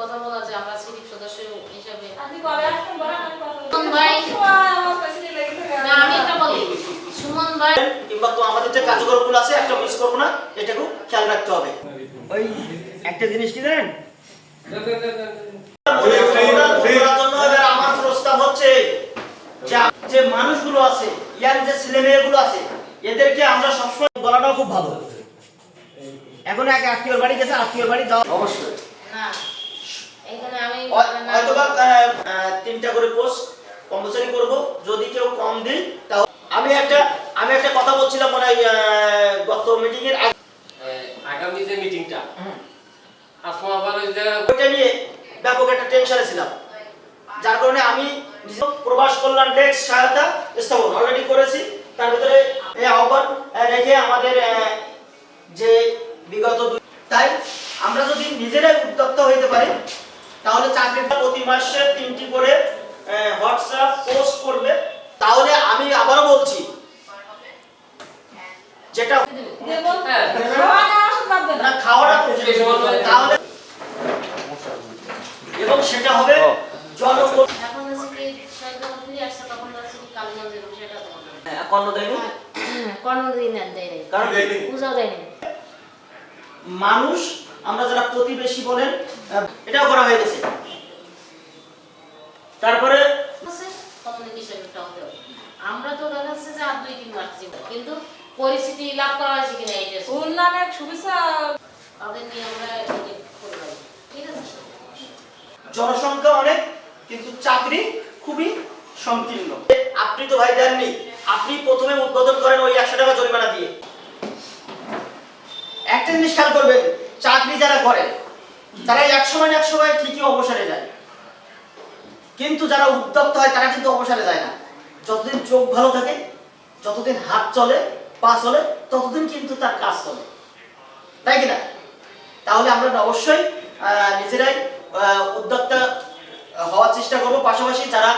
কথা বলা যে আমরা সিভিক সদস্য হিসেবে আপনি কবে আসবেন বলেন আমি কথা বলবো। সুমন ভাই আমার পেছনে লেগে থাকে। না আমি একটা বলি সুমন ভাই কিংবা তো আমাদের যে কার্যক্রমগুলো আছে একটা মিস করবো না, এটাকেও খেয়াল রাখতে হবে। ওই একটা জিনিস কি জানেন, আমার প্রস্তাব হচ্ছে যে মানুষগুলো আছে, ইয়াং যে ছেলে মেয়েগুলো আছে, এদেরকে আমরা সবসময় বলাটাও খুব ভালো। এখন এক আত্মীয়র বাড়ি গেছে, আত্মীয়র বাড়ি যাওয়া অবশ্যই না এখানে আমি হয়তোবা 3টা করে পোস্ট কম্পালসারি করব, যদি কেউ কম দেই তাও। আমি একটা কথা বলছিলাম মনে হয় গত মিটিং এর আগামী যে মিটিংটা আসলে আবার ওই যে ওইটা নিয়ে ব্যাপক একটা টেনশনে ছিলাম, যার কারণে আমি প্রবাস কল্যাণ ডেস্ক সহায়তা স্থাপন অলরেডি করেছি। তার ভিতরে এই আহ্বান রেখে আমাদের যে বিগত তাই আমরা যদি নিজেরাই উদ্যোক্তা হইতে পারি, তাহলে চাকরিটা প্রতি মাসে 3টি করে হোয়াটসঅ্যাপ পোস্ট করবে। তাহলে আমি আবারও বলছি, যেটা দেবো। খাওয়া না ওষুধ বাদ দেন। না খাওয়াটা তাহলে, এবং সেটা হবে জনগণ এখন হচ্ছে কি সরকার ফিরে আসছে তখন হচ্ছে কি কালীগঞ্জের বিষয়টা কর্ণ দেয়নি, কর্ণদিন দেয়নি কারণ পূজাও দেয়নি মানুষ আমরা যারা প্রতিবেশী বলেন এটাও করা হয়ে গেছে। তারপরে কমিউনিকেশন একটা হতে হবে। আমরা তো দেখা যাচ্ছে যে আর 2-3 মাস জীবন, কিন্তু পরিস্থিতি লাভ করা হয়েছে কিনা এইটা উন্নয়নের সুবিধা তাদের নিয়ে আমরা এই যে করে পারি। ঠিক আছে জনসংখ্যা অনেক, কিন্তু চাকরি খুবই সংকীর্ণ। আপনি তো ভাই দেননি, আপনি প্রথমে উদ্বোধন করেন ওই 100 টাকা জরিমানা দিয়ে। একটা জিনিস খেয়াল করবেন, চাকরি যারা করে তারা এক সময় ঠিকই অবসরে যায়, কিন্তু যারা উদ্যোক্তা হয় তারা কিন্তু অবসরে যায় না। যতদিন চোখ ভালো থাকে, যতদিন হাত চলে পা চলে, ততদিন কিন্তু তার কাজ চলে, তাই কিনা? তাহলে আমরা অবশ্যই নিজেরাই উদ্যোক্তা হওয়ার চেষ্টা করব, পাশাপাশি যারা